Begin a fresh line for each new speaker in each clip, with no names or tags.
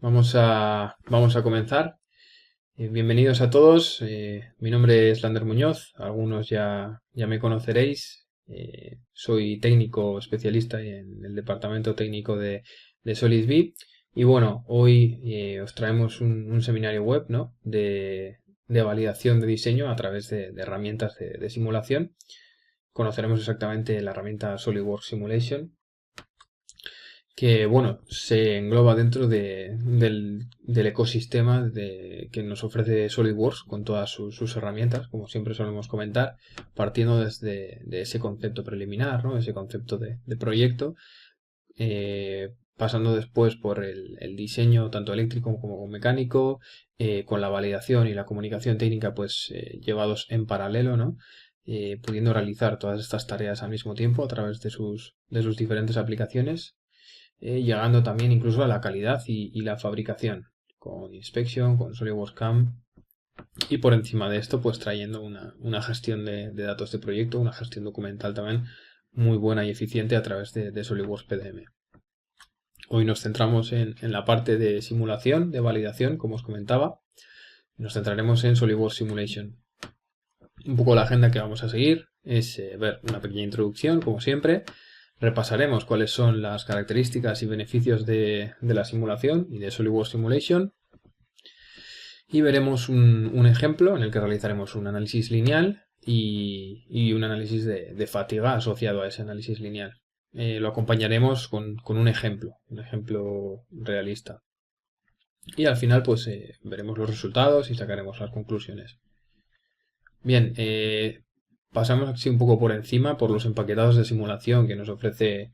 Vamos a comenzar. Bienvenidos a todos. Mi nombre es Lander Muñoz. Algunos ya me conoceréis. Soy técnico especialista en el departamento técnico de SolidB. Y bueno, hoy os traemos un seminario web, ¿no? de validación de diseño a través de herramientas de simulación. Conoceremos exactamente la herramienta SolidWorks Simulation, que bueno, se engloba dentro del ecosistema que nos ofrece SolidWorks con todas sus herramientas, como siempre solemos comentar, partiendo desde de ese concepto preliminar, ¿no? Ese concepto de proyecto, pasando después por el diseño tanto eléctrico como mecánico, con la validación y la comunicación técnica pues llevados en paralelo, ¿no? Pudiendo realizar todas estas tareas al mismo tiempo a través de sus diferentes aplicaciones, llegando también incluso a la calidad y la fabricación, con Inspection, con SolidWorks CAM, y por encima de esto pues trayendo una gestión de datos de proyecto, una gestión documental también muy buena y eficiente a través de SolidWorks PDM. Hoy nos centramos en la parte de simulación, de validación, como os comentaba. Nos centraremos en SolidWorks Simulation. Un poco la agenda que vamos a seguir es ver una pequeña introducción, como siempre. Repasaremos cuáles son las características y beneficios de la simulación y de SolidWorks Simulation. Y veremos un ejemplo en el que realizaremos un análisis lineal y un análisis de fatiga asociado a ese análisis lineal. Lo acompañaremos con un ejemplo realista. Y al final pues veremos los resultados y sacaremos las conclusiones. Bien, pasamos así un poco por encima por los empaquetados de simulación que nos ofrece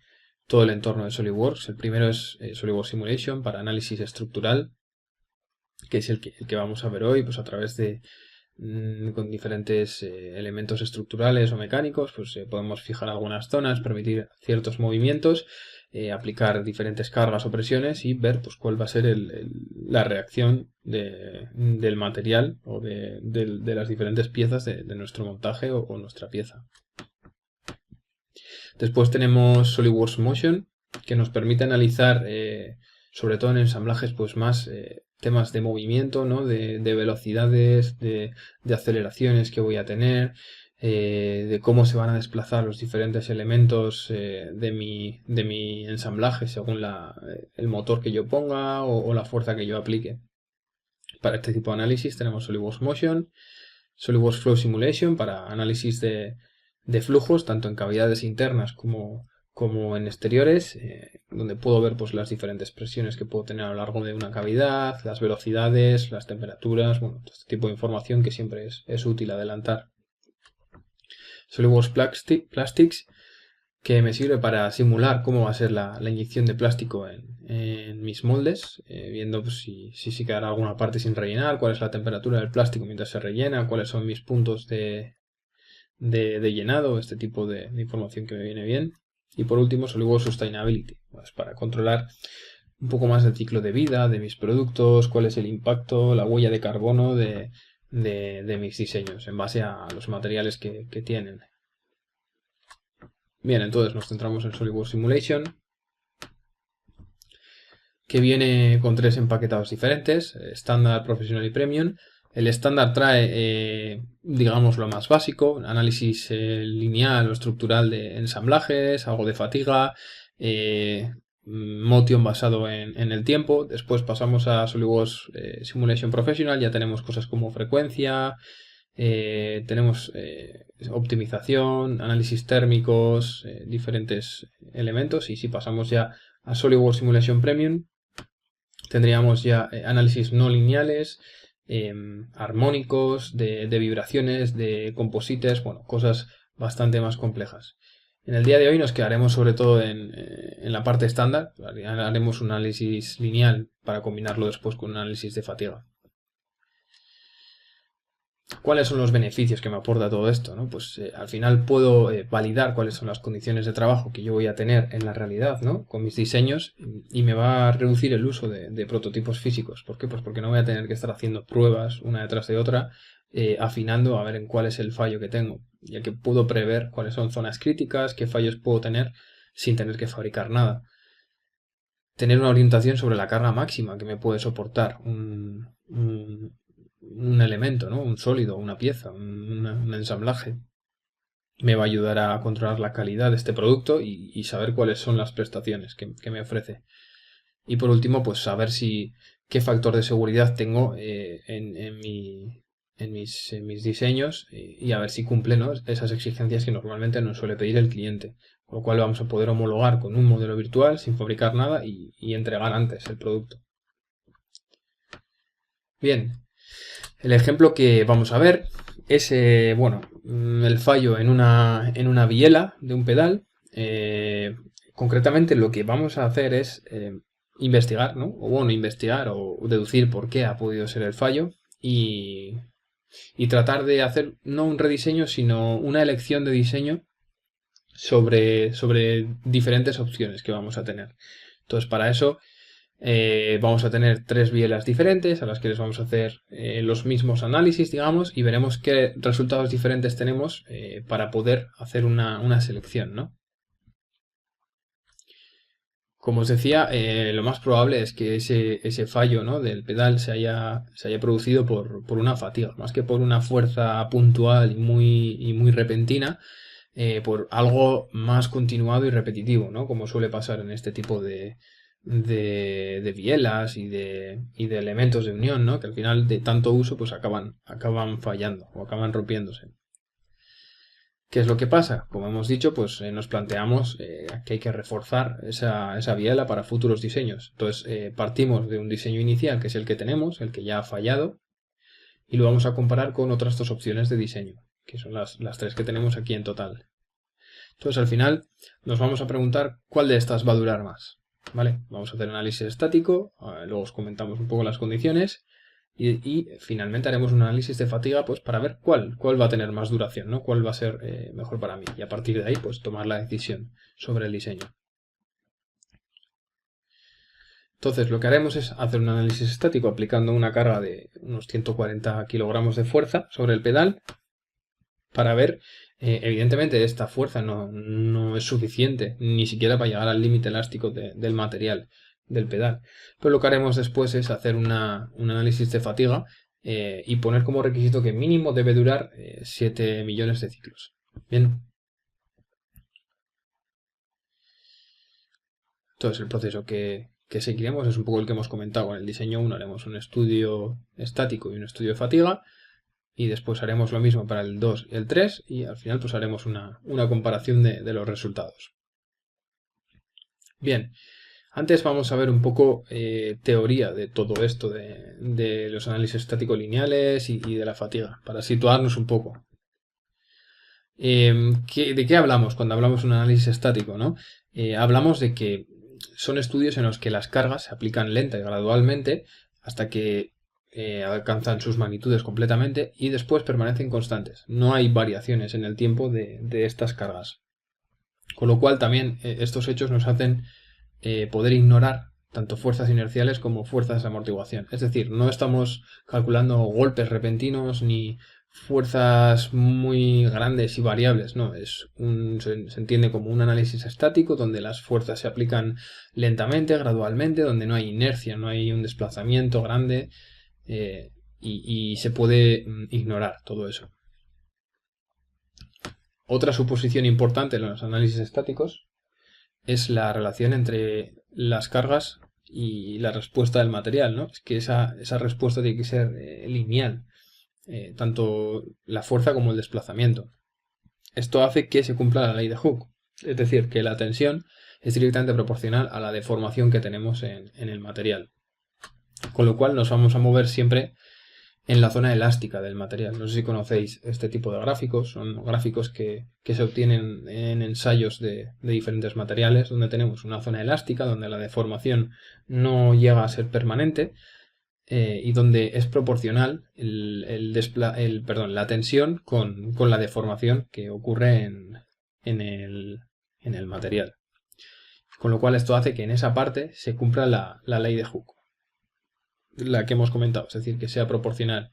todo el entorno de SolidWorks. El primero es SolidWorks Simulation para análisis estructural, que es el que vamos a ver hoy, pues a través con diferentes elementos estructurales o mecánicos, pues podemos fijar algunas zonas, permitir ciertos movimientos, aplicar diferentes cargas o presiones y ver pues cuál va a ser la reacción del material o de las diferentes piezas de nuestro montaje o nuestra pieza. Después tenemos SolidWorks Motion, que nos permite analizar, sobre todo en ensamblajes, pues más temas de movimiento, ¿no? de velocidades, de aceleraciones que voy a tener, de cómo se van a desplazar los diferentes elementos de mi ensamblaje según el motor que yo ponga o la fuerza que yo aplique. Para este tipo de análisis tenemos SolidWorks Motion, SolidWorks Flow Simulation para análisis de flujos, tanto en cavidades internas como en exteriores, donde puedo ver pues, las diferentes presiones que puedo tener a lo largo de una cavidad, las velocidades, las temperaturas, bueno, todo este tipo de información que siempre es útil adelantar. SolidWorks Plastics, que me sirve para simular cómo va a ser la inyección de plástico en mis moldes, viendo pues, si quedará alguna parte sin rellenar, cuál es la temperatura del plástico mientras se rellena, cuáles son mis puntos de llenado, este tipo de información que me viene bien. Y por último, SolidWorks Sustainability, pues para controlar un poco más el ciclo de vida de mis productos, cuál es el impacto, la huella de carbono de mis diseños en base a los materiales que tienen. Bien, entonces nos centramos en SolidWorks Simulation, que viene con 3 empaquetados diferentes, estándar, profesional y premium. El estándar trae, digamos, lo más básico, análisis lineal o estructural de ensamblajes, algo de fatiga, motion basado en el tiempo. Después pasamos a SolidWorks Simulation Professional, ya tenemos cosas como frecuencia, tenemos optimización, análisis térmicos, diferentes elementos. Y si pasamos ya a SolidWorks Simulation Premium, tendríamos ya análisis no lineales, armónicos, de vibraciones, de composites, bueno, cosas bastante más complejas. En el día de hoy nos quedaremos sobre todo en la parte estándar, haremos un análisis lineal para combinarlo después con un análisis de fatiga. ¿Cuáles son los beneficios que me aporta todo esto? ¿No? Pues al final puedo validar cuáles son las condiciones de trabajo que yo voy a tener en la realidad, ¿no? Con mis diseños, y me va a reducir el uso de prototipos físicos. ¿Por qué? Pues porque no voy a tener que estar haciendo pruebas una detrás de otra, afinando a ver en cuál es el fallo que tengo, ya que puedo prever cuáles son zonas críticas, qué fallos puedo tener sin tener que fabricar nada. tener una orientación sobre la carga máxima que me puede soportar un elemento, ¿no? Un sólido, una pieza, un ensamblaje. Me va a ayudar a controlar la calidad de este producto y saber cuáles son las prestaciones que me ofrece. Y por último, pues saber qué factor de seguridad tengo en mis diseños y a ver si cumple, ¿no?, esas exigencias que normalmente nos suele pedir el cliente. Con lo cual vamos a poder homologar con un modelo virtual sin fabricar nada y entregar antes el producto. Bien, el ejemplo que vamos a ver es el fallo en una biela de un pedal. Concretamente lo que vamos a hacer es investigar, ¿no? Investigar o deducir por qué ha podido ser el fallo y tratar de hacer no un rediseño, sino una elección de diseño sobre diferentes opciones que vamos a tener. Entonces, para eso vamos a tener 3 bielas diferentes a las que les vamos a hacer los mismos análisis, digamos, y veremos qué resultados diferentes tenemos para poder hacer una selección, ¿no? Como os decía, lo más probable es que ese fallo, ¿no?, del pedal se haya producido por una fatiga, más que por una fuerza puntual y muy repentina, por algo más continuado y repetitivo, ¿no?, como suele pasar en este tipo de bielas y de elementos de unión, ¿no?, que al final de tanto uso pues acaban fallando o acaban rompiéndose. ¿Qué es lo que pasa? Como hemos dicho, pues nos planteamos que hay que reforzar esa biela para futuros diseños. Entonces partimos de un diseño inicial, que es el que tenemos, el que ya ha fallado, y lo vamos a comparar con otras 2 opciones de diseño, que son las 3 que tenemos aquí en total. Entonces al final nos vamos a preguntar cuál de estas va a durar más. ¿Vale? Vamos a hacer análisis estático, luego os comentamos un poco las condiciones. Y finalmente haremos un análisis de fatiga pues para ver cuál va a tener más duración, ¿no? Cuál va a ser mejor para mí. Y a partir de ahí pues tomar la decisión sobre el diseño. Entonces lo que haremos es hacer un análisis estático aplicando una carga de unos 140 kilogramos de fuerza sobre el pedal para ver, evidentemente esta fuerza no es suficiente ni siquiera para llegar al límite elástico del material del pedal. Pero lo que haremos después es hacer un análisis de fatiga y poner como requisito que mínimo debe durar 7 millones de ciclos. Bien. Entonces el proceso que seguiremos es un poco el que hemos comentado en el diseño 1. Haremos un estudio estático y un estudio de fatiga. Y después haremos lo mismo para el 2 y el 3 y al final pues haremos una comparación de los resultados. Bien, antes vamos a ver un poco teoría de todo esto de los análisis estáticos lineales y de la fatiga, para situarnos un poco. ¿De qué hablamos cuando hablamos de un análisis estático, ¿no? Hablamos de que son estudios en los que las cargas se aplican lenta y gradualmente hasta que alcanzan sus magnitudes completamente y después permanecen constantes. No hay variaciones en el tiempo de estas cargas. Con lo cual también estos hechos nos hacen poder ignorar tanto fuerzas inerciales como fuerzas de amortiguación. Es decir, no estamos calculando golpes repentinos ni fuerzas muy grandes y variables, no, se entiende como un análisis estático donde las fuerzas se aplican lentamente, gradualmente, donde no hay inercia, no hay un desplazamiento grande y se puede ignorar todo eso. Otra suposición importante en los análisis estáticos es la relación entre las cargas y la respuesta del material, ¿no? Es que esa respuesta tiene que ser lineal, tanto la fuerza como el desplazamiento. Esto hace que se cumpla la ley de Hooke, es decir, que la tensión es directamente proporcional a la deformación que tenemos en el material. Con lo cual nos vamos a mover siempre en la zona elástica del material. No sé si conocéis este tipo de gráficos. Son gráficos que se obtienen en ensayos de diferentes materiales, donde tenemos una zona elástica, donde la deformación no llega a ser permanente y donde es proporcional la tensión con la deformación que ocurre en el material. Con lo cual esto hace que en esa parte se cumpla la ley de Hooke, la que hemos comentado, es decir, que sea proporcional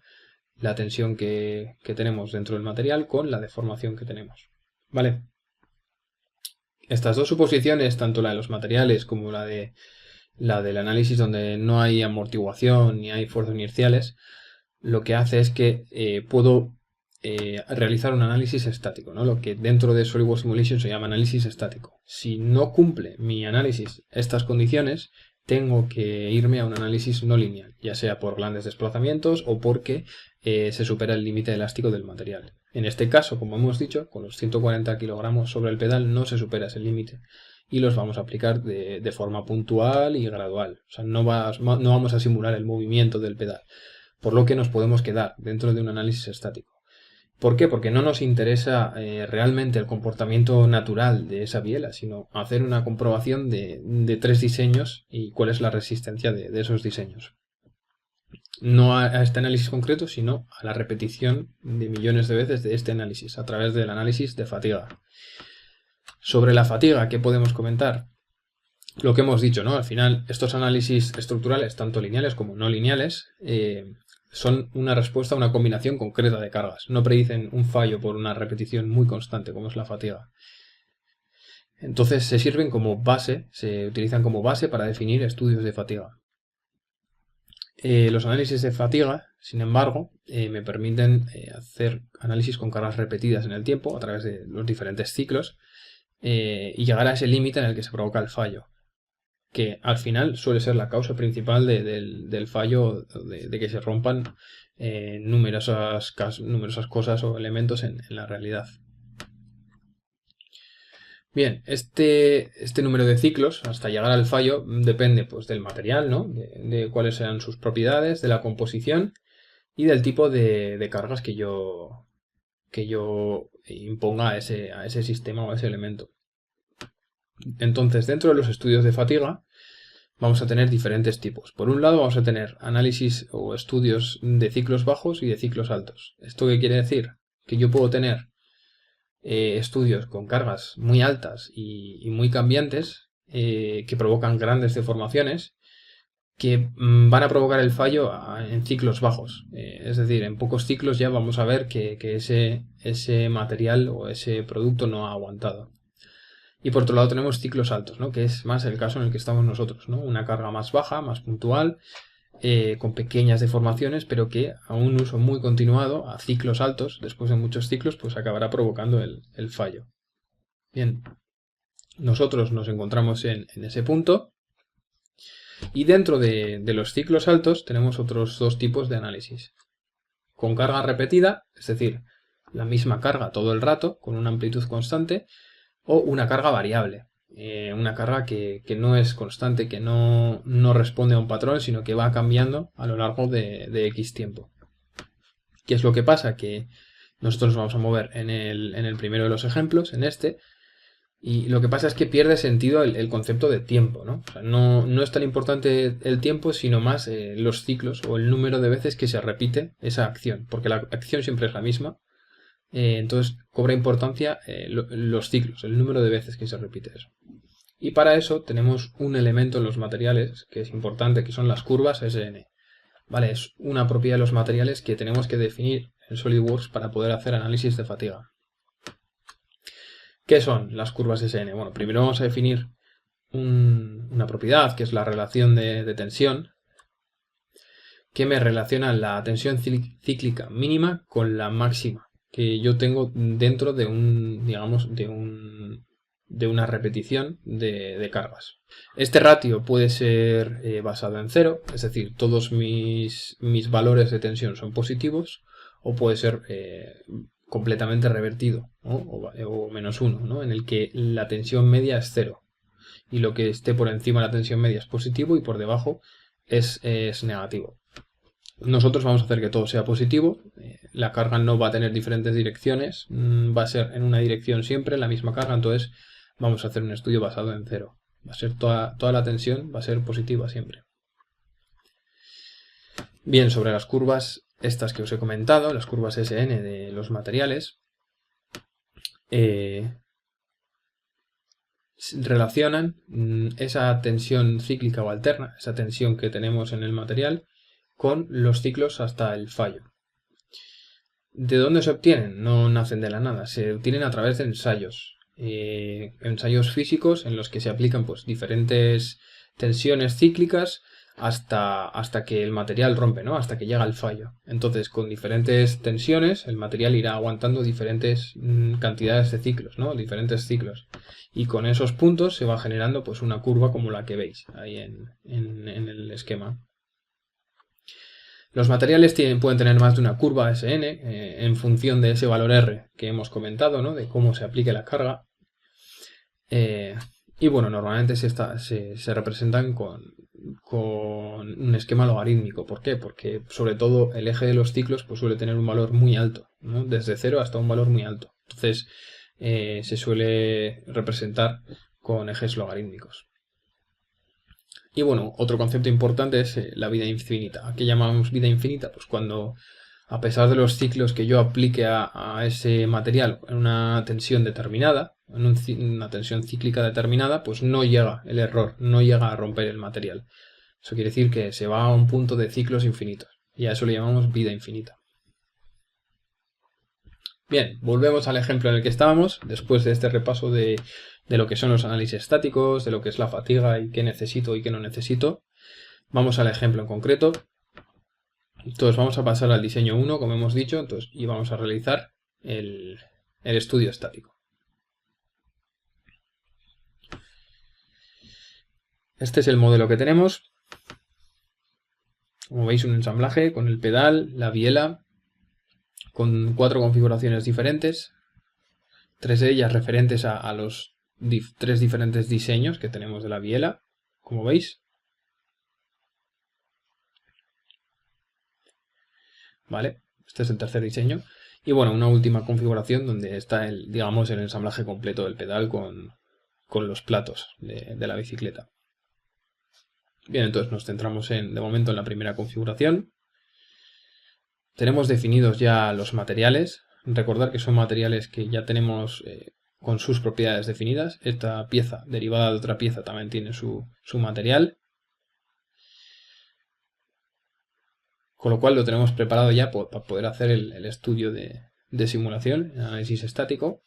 la tensión que tenemos dentro del material con la deformación que tenemos. ¿Vale? Estas 2 suposiciones, tanto la de los materiales como la de la del análisis donde no hay amortiguación ni hay fuerzas inerciales, lo que hace es que puedo realizar un análisis estático, ¿no? Lo que dentro de SolidWorks Simulation se llama análisis estático. Si no cumple mi análisis estas condiciones, tengo que irme a un análisis no lineal, ya sea por grandes desplazamientos o porque se supera el límite elástico del material. En este caso, como hemos dicho, con los 140 kilogramos sobre el pedal no se supera ese límite y los vamos a aplicar de forma puntual y gradual. O sea, no vamos a simular el movimiento del pedal, por lo que nos podemos quedar dentro de un análisis estático. ¿Por qué? Porque no nos interesa realmente el comportamiento natural de esa biela, sino hacer una comprobación de 3 diseños y cuál es la resistencia de esos diseños. No a este análisis concreto, sino a la repetición de millones de veces de este análisis, a través del análisis de fatiga. Sobre la fatiga, ¿qué podemos comentar? Lo que hemos dicho, ¿no? Al final, estos análisis estructurales, tanto lineales como no lineales, son una respuesta a una combinación concreta de cargas. No predicen un fallo por una repetición muy constante, como es la fatiga. Entonces se sirven como base, se utilizan como base para definir estudios de fatiga. Los análisis de fatiga, sin embargo, me permiten hacer análisis con cargas repetidas en el tiempo a través de los diferentes ciclos y llegar a ese límite en el que se provoca el fallo, que al final suele ser la causa principal del fallo, de que se rompan numerosas cosas o elementos en la realidad. Bien, este número de ciclos hasta llegar al fallo depende pues, del material, ¿no? de cuáles sean sus propiedades, de la composición y del tipo de cargas que yo imponga a ese sistema o a ese elemento. Entonces, dentro de los estudios de fatiga vamos a tener diferentes tipos. Por un lado vamos a tener análisis o estudios de ciclos bajos y de ciclos altos. ¿Esto qué quiere decir? Que yo puedo tener estudios con cargas muy altas y muy cambiantes que provocan grandes deformaciones que van a provocar el fallo en ciclos bajos. Es decir, en pocos ciclos ya vamos a ver que ese material o ese producto no ha aguantado. Y por otro lado tenemos ciclos altos, ¿no? Que es más el caso en el que estamos nosotros, ¿no? Una carga más baja, más puntual, con pequeñas deformaciones, pero que a un uso muy continuado, a ciclos altos, después de muchos ciclos, pues acabará provocando el fallo. Bien, nosotros nos encontramos en ese punto y dentro de los ciclos altos tenemos otros dos tipos de análisis. Con carga repetida, es decir, la misma carga todo el rato, con una amplitud constante, o una carga variable. Una carga que no es constante, que no responde a un patrón, sino que va cambiando a lo largo de X tiempo. ¿Qué es lo que pasa? Que nosotros nos vamos a mover en el primero de los ejemplos, en este, y lo que pasa es que pierde sentido el concepto de tiempo, ¿no? O sea, no es tan importante el tiempo, sino más los ciclos o el número de veces que se repite esa acción, porque la acción siempre es la misma. Entonces cobra importancia los ciclos, el número de veces que se repite eso. Y para eso tenemos un elemento en los materiales que es importante, que son las curvas SN. Vale, es una propiedad de los materiales que tenemos que definir en SolidWorks para poder hacer análisis de fatiga. ¿Qué son las curvas SN? Bueno, primero vamos a definir una propiedad que es la relación de tensión, que me relaciona la tensión cíclica mínima con la máxima que yo tengo dentro de una repetición de cargas. Este ratio puede ser basado en 0, es decir, todos mis valores de tensión son positivos, o puede ser completamente revertido, ¿no? o -1, ¿no? En el que la tensión media es 0 y lo que esté por encima de la tensión media es positivo y por debajo es negativo. Nosotros vamos a hacer que todo sea positivo, la carga no va a tener diferentes direcciones, va a ser en una dirección siempre la misma carga, entonces vamos a hacer un estudio basado en 0. Va a ser toda la tensión va a ser positiva siempre. Bien, sobre las curvas estas que os he comentado, las curvas SN de los materiales, relacionan esa tensión cíclica o alterna, esa tensión que tenemos en el material, con los ciclos hasta el fallo. ¿De dónde se obtienen? No nacen de la nada, se obtienen a través de ensayos. Ensayos físicos en los que se aplican pues, diferentes tensiones cíclicas hasta que el material rompe, ¿no? Hasta que llega el fallo. Entonces, con diferentes tensiones, el material irá aguantando diferentes cantidades de ciclos, ¿no? Diferentes ciclos. Y con esos puntos se va generando pues una curva como la que veis ahí en el esquema. Los materiales pueden tener más de una curva SN en función de ese valor R que hemos comentado, ¿no? De cómo se aplique la carga. Y bueno, normalmente se representan con un esquema logarítmico. ¿Por qué? Porque sobre todo el eje de los ciclos pues, suele tener un valor muy alto, ¿no? Desde 0 hasta un valor muy alto. Entonces se suele representar con ejes logarítmicos. Y bueno, otro concepto importante es la vida infinita. ¿A qué llamamos vida infinita? Pues cuando, a pesar de los ciclos que yo aplique a ese material en una tensión determinada, en una tensión cíclica determinada, pues no llega el error, no llega a romper el material. Eso quiere decir que se va a un punto de ciclos infinitos. Y a eso le llamamos vida infinita. Bien, volvemos al ejemplo en el que estábamos, después de este repaso de lo que son los análisis estáticos, de lo que es la fatiga y qué necesito y qué no necesito. Vamos al ejemplo en concreto. Entonces vamos a pasar al diseño 1, como hemos dicho, y vamos a realizar el estudio estático. Este es el modelo que tenemos. Como veis, un ensamblaje con el pedal, la biela, con 4 configuraciones diferentes, 3 de ellas referentes a los 3 diferentes diseños que tenemos de la biela, como veis. ¿Vale? Este es el tercer diseño. Y bueno, una última configuración donde está digamos, el ensamblaje completo del pedal con los platos de la bicicleta. Bien, entonces nos centramos de momento en la primera configuración. Tenemos definidos ya los materiales. Recordar que son materiales que ya tenemos con sus propiedades definidas. Esta pieza derivada de otra pieza también tiene su material. Con lo cual lo tenemos preparado ya para poder hacer el estudio de simulación, el análisis estático.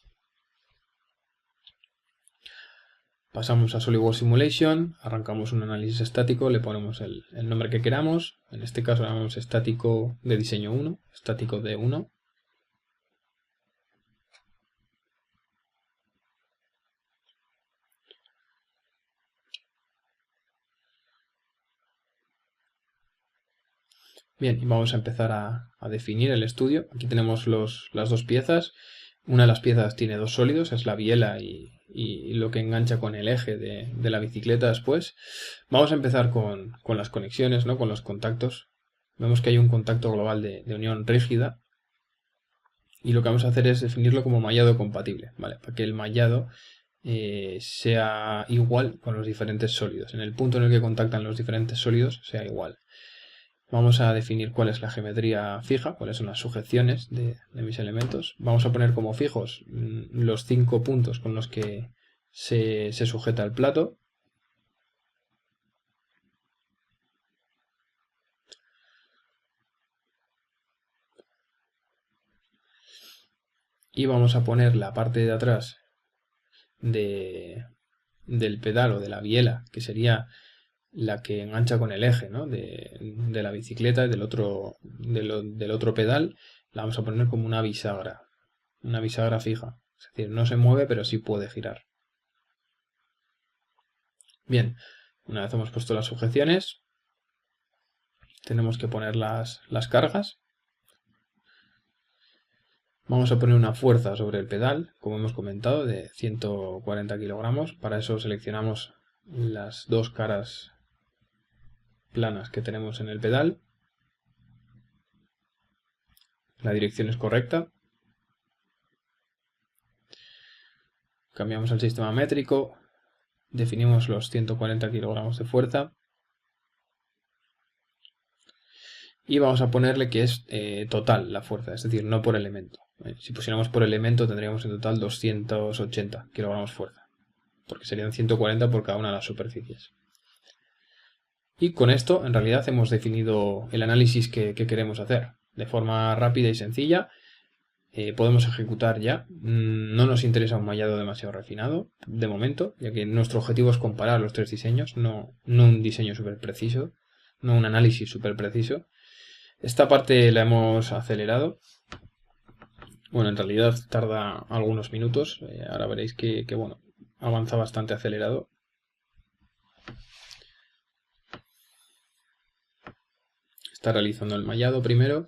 Pasamos a SolidWorks Simulation, arrancamos un análisis estático, le ponemos el nombre que queramos. En este caso le llamamos estático de diseño 1, estático de 1. Bien, y vamos a empezar a definir el estudio. Aquí tenemos las dos piezas. Una de las piezas tiene 2 sólidos, es la biela y lo que engancha con el eje de la bicicleta después. Vamos a empezar con las conexiones, ¿no? Con los contactos. Vemos que hay un contacto global de unión rígida. Y lo que vamos a hacer es definirlo como mallado compatible, ¿vale? Para que el mallado sea igual con los diferentes sólidos. En el punto en el que contactan los diferentes sólidos sea igual. Vamos a definir cuál es la geometría fija, cuáles son las sujeciones de mis elementos. Vamos a poner como fijos los 5 puntos con los que se sujeta el plato. Y vamos a poner la parte de atrás del pedal o de la biela, que sería la que engancha con el eje, ¿no? de la bicicleta y del otro pedal, la vamos a poner como una bisagra fija. Es decir, no se mueve, pero sí puede girar. Bien, una vez hemos puesto las sujeciones, tenemos que poner las cargas. Vamos a poner una fuerza sobre el pedal, como hemos comentado, de 140 kilogramos. Para eso seleccionamos las 2 caras planas que tenemos en el pedal. La dirección es correcta. Cambiamos el sistema métrico. Definimos los 140 kilogramos de fuerza. Y vamos a ponerle que es total la fuerza, es decir, no por elemento. Si pusiéramos por elemento tendríamos en total 280 kilogramos fuerza, porque serían 140 por cada una de las superficies. Y con esto, en realidad, hemos definido el análisis que queremos hacer. De forma rápida y sencilla, podemos ejecutar ya. No nos interesa un mallado demasiado refinado de momento, ya que nuestro objetivo es comparar los tres diseños, no un diseño súper preciso, no un análisis súper preciso. Esta parte la hemos acelerado. Bueno, en realidad tarda algunos minutos. Ahora veréis que bueno, avanza bastante acelerado. Está realizando el mallado primero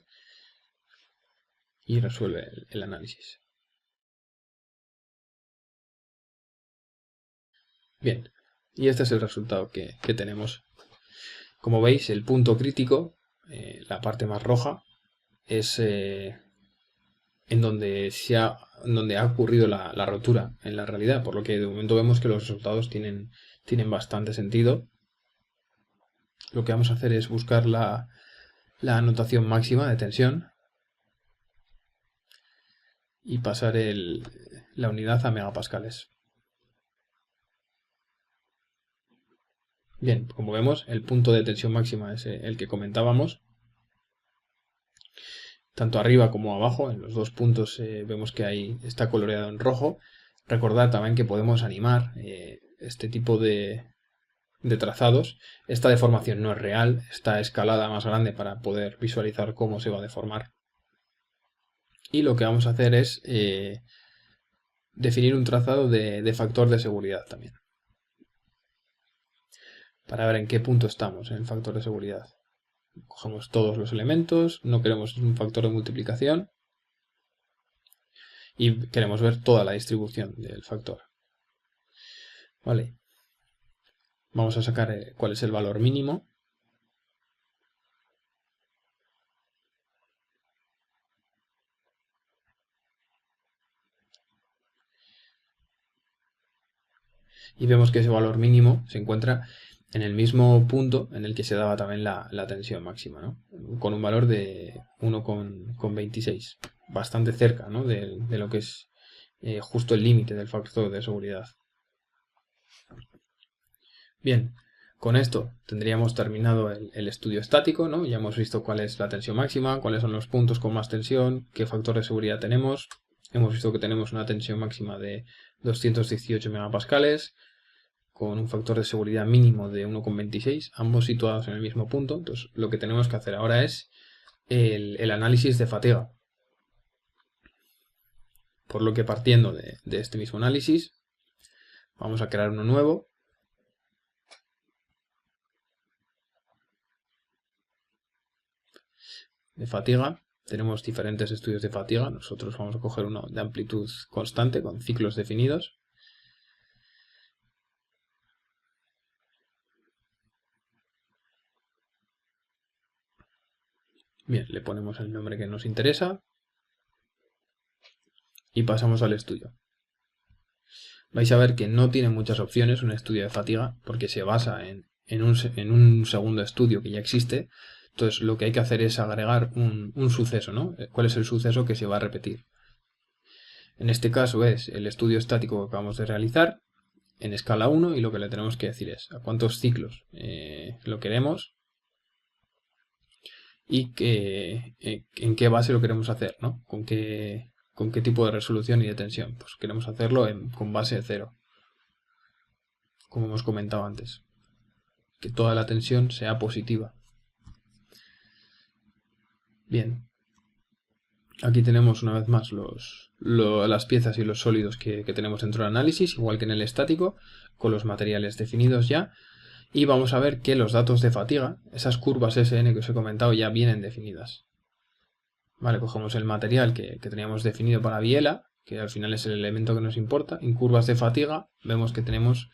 y resuelve el análisis. Bien, y este es el resultado que tenemos. Como veis, el punto crítico, la parte más roja, es en donde ha ocurrido la rotura en la realidad, por lo que de momento vemos que los resultados tienen bastante sentido. Lo que vamos a hacer es buscar la anotación máxima de tensión y pasar la unidad a megapascales. Bien, como vemos, el punto de tensión máxima es el que comentábamos. Tanto arriba como abajo, en los dos puntos vemos que ahí está coloreado en rojo. Recordad también que podemos animar este tipo de trazados. Esta deformación no es real, está escalada más grande para poder visualizar cómo se va a deformar. Y lo que vamos a hacer es definir un trazado de factor de seguridad también, para ver en qué punto estamos en el factor de seguridad. Cogemos todos los elementos, no queremos un factor de multiplicación y queremos ver toda la distribución del factor. Vale. Vamos a sacar cuál es el valor mínimo. Y vemos que ese valor mínimo se encuentra en el mismo punto en el que se daba también la tensión máxima, ¿no? Con un valor de 1,26, bastante cerca, ¿no? de lo que es justo el límite del factor de seguridad. Bien, con esto tendríamos terminado el estudio estático, ¿no? Ya hemos visto cuál es la tensión máxima, cuáles son los puntos con más tensión, qué factor de seguridad tenemos. Hemos visto que tenemos una tensión máxima de 218 megapascales, con un factor de seguridad mínimo de 1,26, ambos situados en el mismo punto. Entonces lo que tenemos que hacer ahora es el análisis de fatiga. Por lo que partiendo de este mismo análisis, vamos a crear uno nuevo. De fatiga. Tenemos diferentes estudios de fatiga. Nosotros vamos a coger uno de amplitud constante con ciclos definidos. Bien, le ponemos el nombre que nos interesa y pasamos al estudio. Vais a ver que no tiene muchas opciones un estudio de fatiga porque se basa en un segundo estudio que ya existe. Entonces lo que hay que hacer es agregar un suceso, ¿no? ¿Cuál es el suceso que se va a repetir? En este caso es el estudio estático que acabamos de realizar en escala 1 y lo que le tenemos que decir es a cuántos ciclos lo queremos y en qué base lo queremos hacer, ¿no? Con qué tipo de resolución y de tensión. Pues queremos hacerlo con base 0, como hemos comentado antes. Que toda la tensión sea positiva. Bien. Aquí tenemos una vez más las piezas y los sólidos que tenemos dentro del análisis, igual que en el estático, con los materiales definidos ya. Y vamos a ver que los datos de fatiga, esas curvas SN que os he comentado, ya vienen definidas. Vale, cogemos el material que teníamos definido para biela, que al final es el elemento que nos importa. En curvas de fatiga vemos que tenemos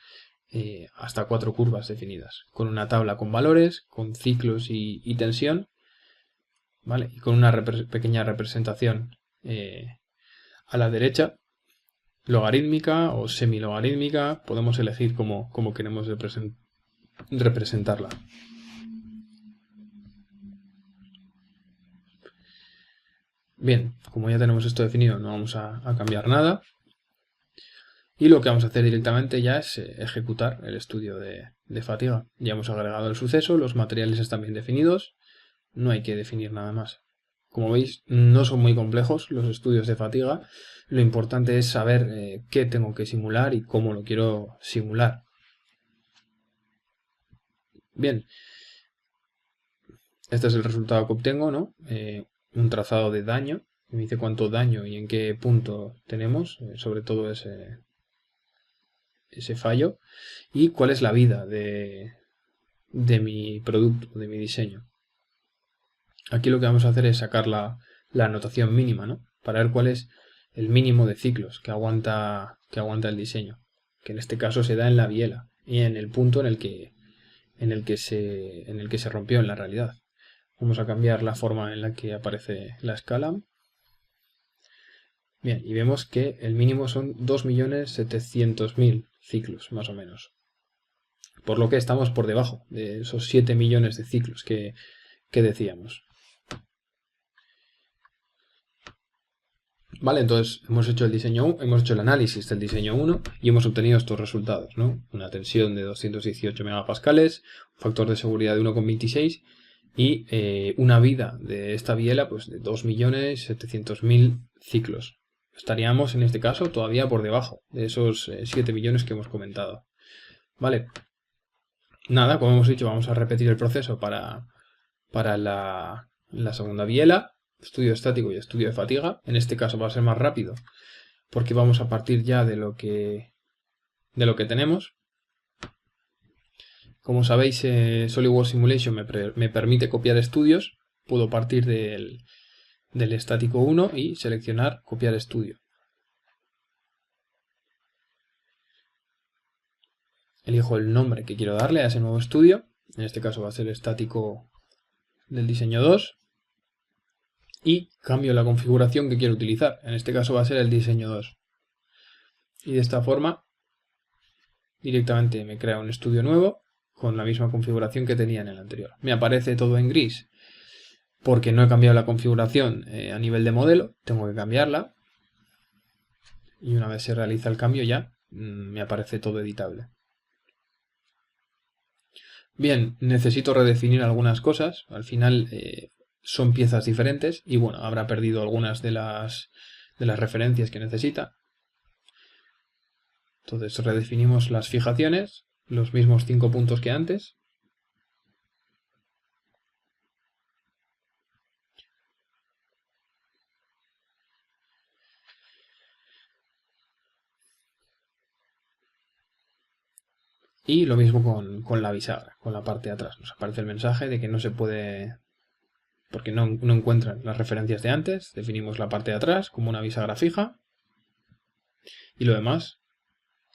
hasta 4 curvas definidas, con una tabla con valores, con ciclos y tensión, ¿vale? Y con una pequeña representación a la derecha, logarítmica o semilogarítmica. Podemos elegir cómo queremos representarla. Bien, como ya tenemos esto definido, no vamos a cambiar nada. Y lo que vamos a hacer directamente ya es ejecutar el estudio de fatiga. Ya hemos agregado el suceso, los materiales están bien definidos, no hay que definir nada más. Como veis, no son muy complejos los estudios de fatiga. Lo importante es saber qué tengo que simular y cómo lo quiero simular. Bien, este es el resultado que obtengo, ¿no? Un trazado de daño. Me dice cuánto daño y en qué punto tenemos, sobre todo ese fallo. Y cuál es la vida de mi producto, de mi diseño. Aquí lo que vamos a hacer es sacar la anotación mínima, ¿no? Para ver cuál es el mínimo de ciclos que aguanta el diseño. Que en este caso se da en la biela y en el punto en el que se rompió en la realidad. Vamos a cambiar la forma en la que aparece la escala. Bien, y vemos que el mínimo son 2.700.000 ciclos, más o menos. Por lo que estamos por debajo de esos 7 millones de ciclos que decíamos. Vale, entonces hemos hecho hemos hecho el análisis del diseño 1 y hemos obtenido estos resultados, ¿no? Una tensión de 218 megapascales, un factor de seguridad de 1,26 y una vida de esta biela pues de 2.700.000 ciclos. Estaríamos en este caso todavía por debajo de esos 7 millones que hemos comentado. Vale. Nada, como hemos dicho, vamos a repetir el proceso para la segunda biela, estudio estático y estudio de fatiga. En este caso va a ser más rápido porque vamos a partir ya de lo que tenemos. Como sabéis, SolidWorks Simulation me permite copiar estudios. Puedo partir del estático 1 y seleccionar copiar estudio. Elijo el nombre que quiero darle a ese nuevo estudio. En este caso va a ser estático del diseño 2. Y cambio la configuración que quiero utilizar. En este caso va a ser el diseño 2. Y de esta forma directamente me crea un estudio nuevo con la misma configuración que tenía en el anterior. Me aparece todo en gris porque no he cambiado la configuración a nivel de modelo. Tengo que cambiarla. Y una vez se realiza el cambio ya me aparece todo editable. Bien, necesito redefinir algunas cosas. Al final son piezas diferentes y bueno, habrá perdido algunas de las referencias que necesita. Entonces redefinimos las fijaciones, los mismos 5 puntos que antes. Y lo mismo con la bisagra, con la parte de atrás. Nos aparece el mensaje de que no se puede, porque no encuentran las referencias de antes. Definimos la parte de atrás como una bisagra fija. Y lo demás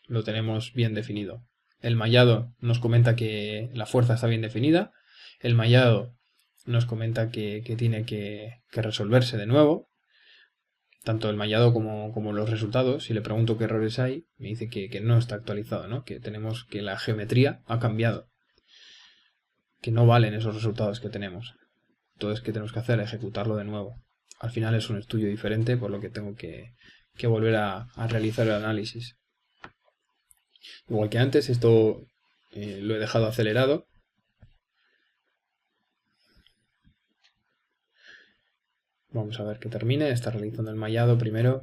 lo tenemos bien definido. El mallado nos comenta que la fuerza está bien definida. El mallado nos comenta que tiene que resolverse de nuevo. Tanto el mallado como los resultados. Si le pregunto qué errores hay, me dice que no está actualizado, ¿no? Que tenemos que la geometría ha cambiado. Que no valen esos resultados que tenemos. Entonces, ¿qué tenemos que hacer? Ejecutarlo de nuevo. Al final es un estudio diferente, por lo que tengo que volver a realizar el análisis. Igual que antes, esto lo he dejado acelerado. Vamos a ver que termine. Está realizando el mallado primero.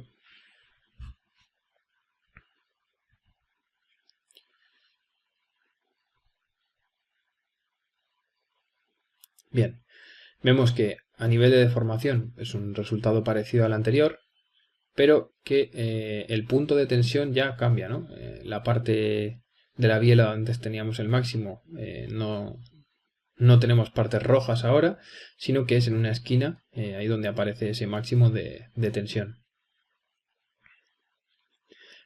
Bien, vemos que a nivel de deformación es un resultado parecido al anterior, pero que el punto de tensión ya cambia, ¿no? La parte de la biela donde antes teníamos el máximo no tenemos partes rojas ahora, sino que es en una esquina, ahí donde aparece ese máximo de tensión.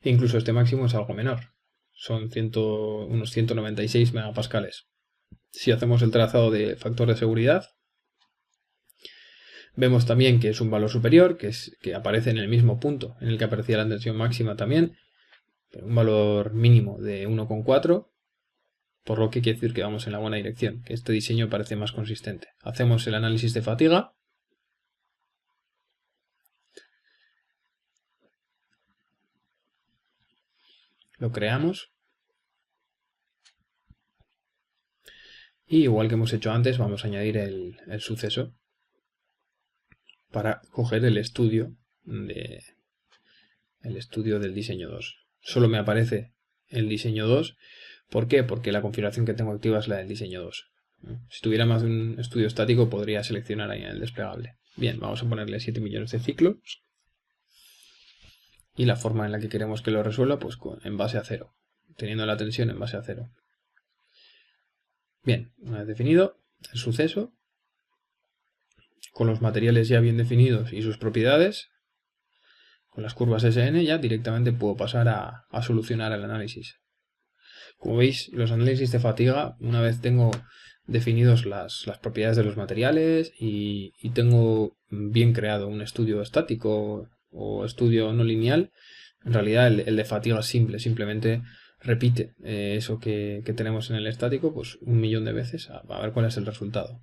E incluso este máximo es algo menor, son unos 196 megapascales. Si hacemos el trazado de factor de seguridad, vemos también que es un valor superior, que aparece en el mismo punto en el que aparecía la tensión máxima también, pero un valor mínimo de 1,4, por lo que quiere decir que vamos en la buena dirección, que este diseño parece más consistente. Hacemos el análisis de fatiga. Lo creamos. Y igual que hemos hecho antes, vamos a añadir el suceso. para coger el estudio del diseño 2. Solo me aparece el diseño 2. ¿Por qué? Porque la configuración que tengo activa es la del diseño 2. Si tuviera más de un estudio estático podría seleccionar ahí en el desplegable. Bien, vamos a ponerle 7 millones de ciclos. Y la forma en la que queremos que lo resuelva, pues en base a 0. Teniendo la tensión en base a 0. Bien, una vez definido el suceso, con los materiales ya bien definidos y sus propiedades, con las curvas SN ya directamente puedo pasar a solucionar el análisis. Como veis, los análisis de fatiga, una vez tengo definidos las propiedades de los materiales y tengo bien creado un estudio estático o estudio no lineal, en realidad el de fatiga es simple, simplemente repite eso que tenemos en el estático pues 1.000.000 de veces a ver cuál es el resultado.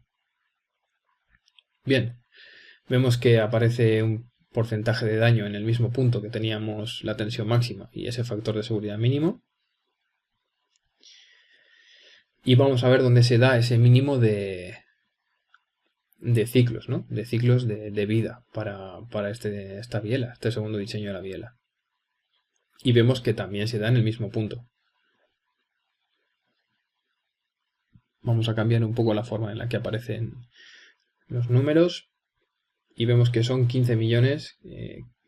Bien, vemos que aparece un porcentaje de daño en el mismo punto que teníamos la tensión máxima y ese factor de seguridad mínimo. Y vamos a ver dónde se da ese mínimo de ciclos, ¿no? De ciclos de vida para esta biela, este segundo diseño de la biela. Y vemos que también se da en el mismo punto. Vamos a cambiar un poco la forma en la que aparecen los números y vemos que son 15 millones,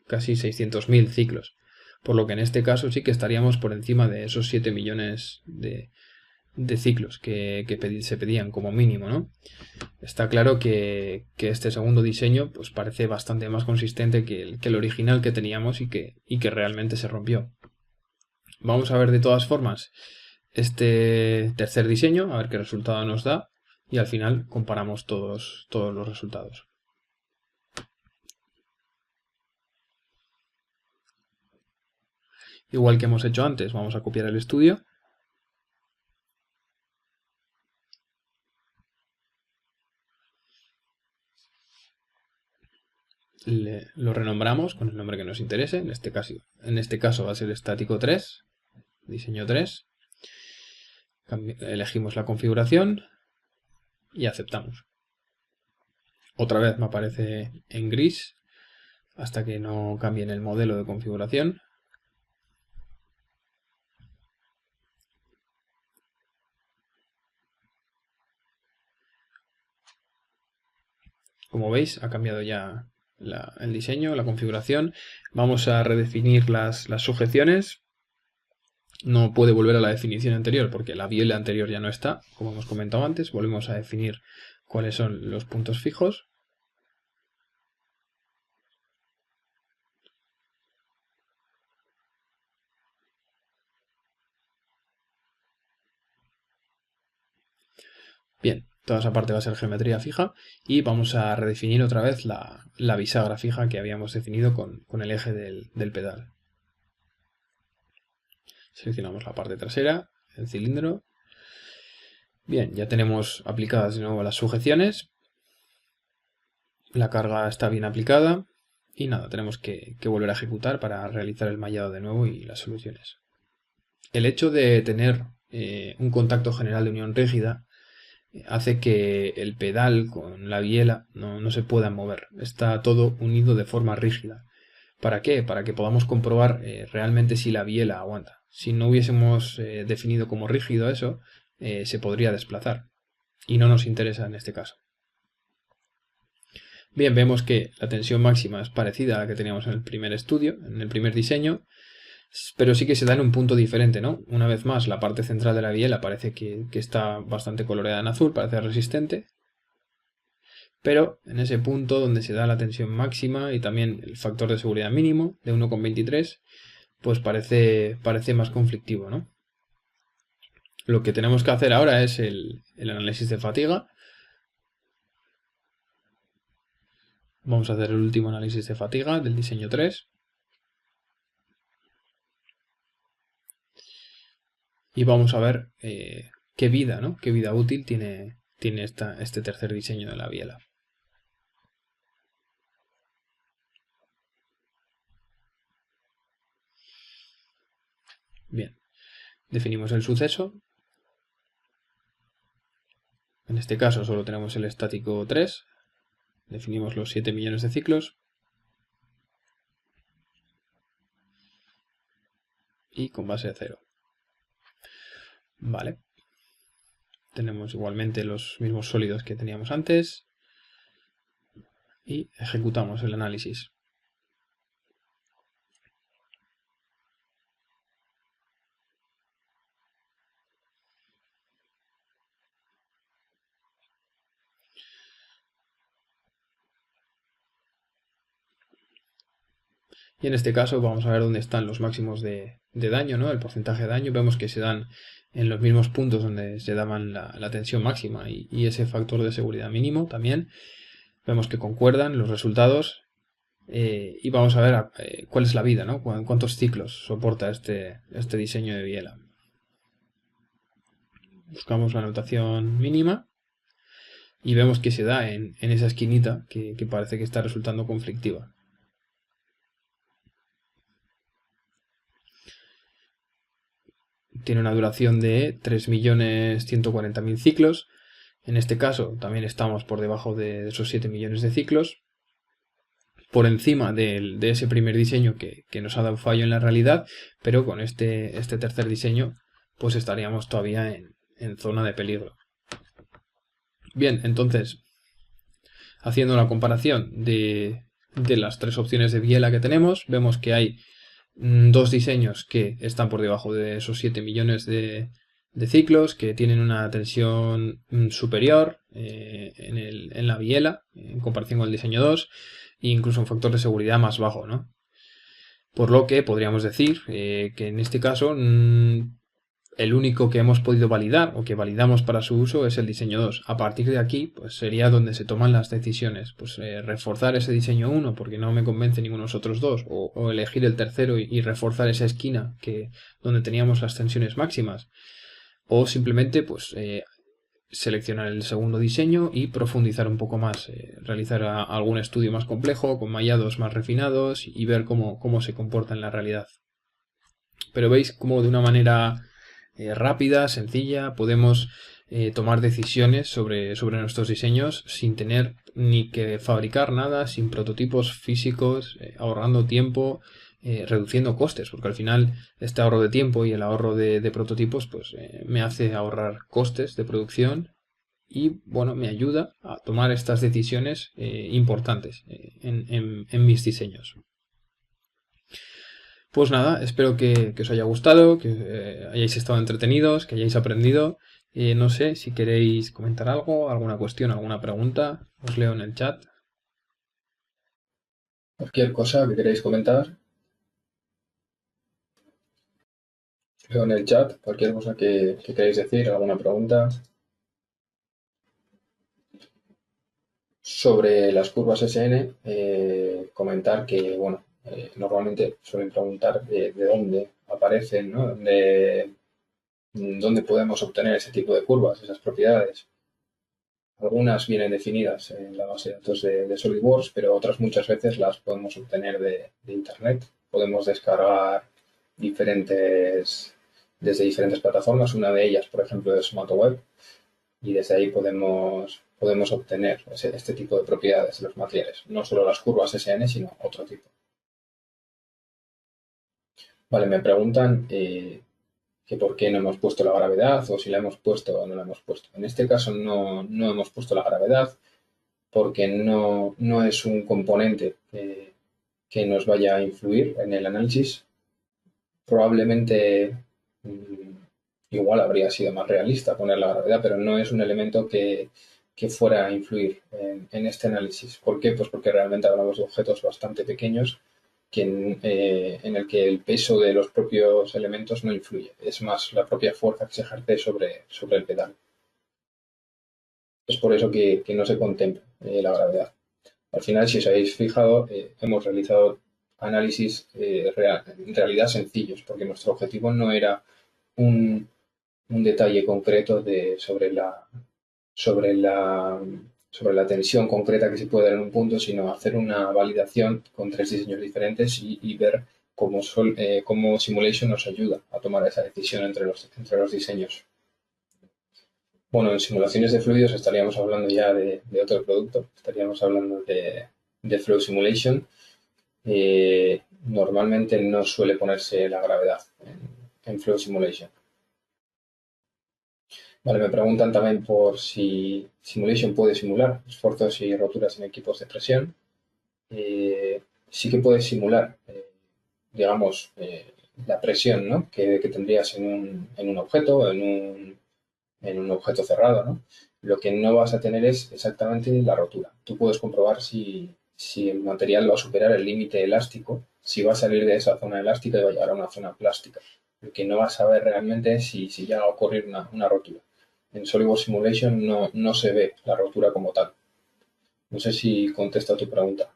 casi 600.000 ciclos. Por lo que en este caso sí que estaríamos por encima de esos 7 millones de ciclos que se pedían como mínimo, ¿no? Está claro que este segundo diseño pues parece bastante más consistente que el original que teníamos y que realmente se rompió. Vamos a ver de todas formas este tercer diseño, a ver qué resultado nos da y al final comparamos todos los resultados. Igual que hemos hecho antes, vamos a copiar el estudio. Lo renombramos con el nombre que nos interese. En este caso va a ser estático 3, diseño 3. Elegimos la configuración y aceptamos. Otra vez me aparece en gris hasta que no cambien el modelo de configuración. Como veis, ha cambiado ya el diseño, la configuración. Vamos a redefinir las sujeciones. No puede volver a la definición anterior porque la biela anterior ya no está, como hemos comentado antes. Volvemos a definir cuáles son los puntos fijos. Bien, toda esa parte va a ser geometría fija y vamos a redefinir otra vez la bisagra fija que habíamos definido con el eje del pedal. Seleccionamos la parte trasera, el cilindro. Bien, ya tenemos aplicadas de nuevo las sujeciones. La carga está bien aplicada. Y nada, tenemos que volver a ejecutar para realizar el mallado de nuevo y las soluciones. El hecho de tener un contacto general de unión rígida hace que el pedal con la biela no se pueda mover. Está todo unido de forma rígida. ¿Para qué? Para que podamos comprobar realmente si la biela aguanta. Si no hubiésemos definido como rígido eso, se podría desplazar. Y no nos interesa en este caso. Bien, vemos que la tensión máxima es parecida a la que teníamos en el primer estudio, en el primer diseño, pero sí que se da en un punto diferente, ¿no? Una vez más, la parte central de la biela parece que está bastante coloreada en azul, parece resistente, pero en ese punto donde se da la tensión máxima y también el factor de seguridad mínimo de 1,23, pues parece más conflictivo, ¿no? Lo que tenemos que hacer ahora es el análisis de fatiga. Vamos a hacer el último análisis de fatiga del diseño 3. Y vamos a ver qué vida, ¿no? Qué vida útil tiene este tercer diseño de la biela. Bien, definimos el suceso. En este caso solo tenemos el estático 3. Definimos los 7 millones de ciclos. Y con base de 0. Vale. Tenemos igualmente los mismos sólidos que teníamos antes. Y ejecutamos el análisis. Y en este caso vamos a ver dónde están los máximos de daño, ¿no? El porcentaje de daño. Vemos que se dan en los mismos puntos donde se daban la tensión máxima y ese factor de seguridad mínimo también. Vemos que concuerdan los resultados y vamos a ver cuál es la vida, ¿no? Cuántos ciclos soporta este diseño de biela. Buscamos la notación mínima y vemos que se da en esa esquinita que parece que está resultando conflictiva. Tiene una duración de 3.140.000 ciclos. En este caso también estamos por debajo de esos 7 millones de ciclos. Por encima de ese primer diseño que nos ha dado fallo en la realidad, pero con este tercer diseño pues estaríamos todavía en zona de peligro. Bien, entonces, haciendo la comparación de las tres opciones de biela que tenemos, vemos que hay dos diseños que están por debajo de esos 7 millones de ciclos, que tienen una tensión superior en la biela en comparación con el diseño 2 e incluso un factor de seguridad más bajo, ¿no? Por lo que podríamos decir que en este caso el único que hemos podido validar o que validamos para su uso es el diseño 2. A partir de aquí, pues sería donde se toman las decisiones. Pues reforzar ese diseño 1 porque no me convence ninguno de los otros dos, o elegir el tercero y reforzar esa esquina donde teníamos las tensiones máximas. O simplemente, pues seleccionar el segundo diseño y profundizar un poco más, realizar algún estudio más complejo, con mallados más refinados y ver cómo se comporta en la realidad. Pero veis cómo de una manera rápida, sencilla, podemos tomar decisiones sobre nuestros diseños sin tener ni que fabricar nada, sin prototipos físicos, ahorrando tiempo, reduciendo costes, porque al final este ahorro de tiempo y el ahorro de prototipos pues me hace ahorrar costes de producción y bueno, me ayuda a tomar estas decisiones importantes en mis diseños. Pues nada, espero que os haya gustado, que hayáis estado entretenidos, que hayáis aprendido. No sé si queréis comentar algo, alguna cuestión, alguna pregunta, os leo en el chat. Cualquier cosa que queréis comentar, os leo en el chat. Cualquier cosa que queréis decir, alguna pregunta. Sobre las curvas SN, comentar que, bueno, normalmente suelen preguntar de dónde aparecen, ¿no? ¿Dónde podemos obtener ese tipo de curvas, esas propiedades? Algunas vienen definidas en la base de datos de SolidWorks, pero otras muchas veces las podemos obtener de Internet. Podemos descargar desde diferentes plataformas. Una de ellas, por ejemplo, es MatoWeb, y desde ahí podemos obtener este tipo de propiedades de los materiales. No solo las curvas SN, sino otro tipo. Vale, me preguntan que por qué no hemos puesto la gravedad o si la hemos puesto o no la hemos puesto. En este caso no hemos puesto la gravedad porque no es un componente que nos vaya a influir en el análisis. Probablemente igual habría sido más realista poner la gravedad, pero no es un elemento que fuera a influir en este análisis. ¿Por qué? Pues porque realmente hablamos de objetos bastante pequeños en el que el peso de los propios elementos no influye. Es más la propia fuerza que se ejerce sobre el pedal. Es por eso que no se contempla la gravedad. Al final, si os habéis fijado, hemos realizado análisis en realidad sencillos, porque nuestro objetivo no era un detalle concreto sobre la tensión concreta que se puede dar en un punto, sino hacer una validación con tres diseños diferentes y ver cómo Simulation nos ayuda a tomar esa decisión entre los diseños. Bueno, en simulaciones de fluidos estaríamos hablando ya de otro producto, estaríamos hablando de Flow Simulation. Normalmente no suele ponerse la gravedad en Flow Simulation. Vale, me preguntan también por si Simulation puede simular esfuerzos y roturas en equipos de presión. Sí que puede simular, digamos, la presión, ¿no? que tendrías en un objeto, en un objeto cerrado, ¿no? Lo que no vas a tener es exactamente la rotura. Tú puedes comprobar si el material va a superar el límite elástico, si va a salir de esa zona elástica y va a llegar a una zona plástica. Lo que no vas a ver realmente es si llega a ocurrir una rotura. En SolidWorks Simulation no se ve la rotura como tal. No sé si contesta tu pregunta,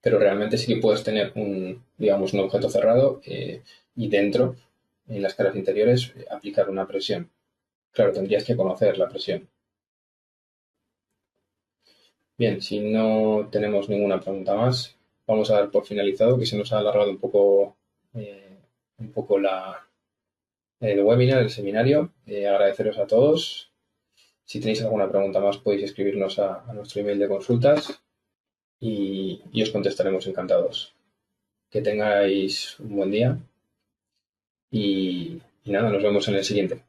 pero realmente sí que puedes tener digamos, un objeto cerrado y dentro, en las caras interiores, aplicar una presión. Claro, tendrías que conocer la presión. Bien, si no tenemos ninguna pregunta más, vamos a dar por finalizado, que se nos ha alargado eh, un poco el webinar, el seminario. Agradeceros a todos. Si tenéis alguna pregunta más, podéis escribirnos a nuestro email de consultas y os contestaremos encantados. Que tengáis un buen día y nada, nos vemos en el siguiente.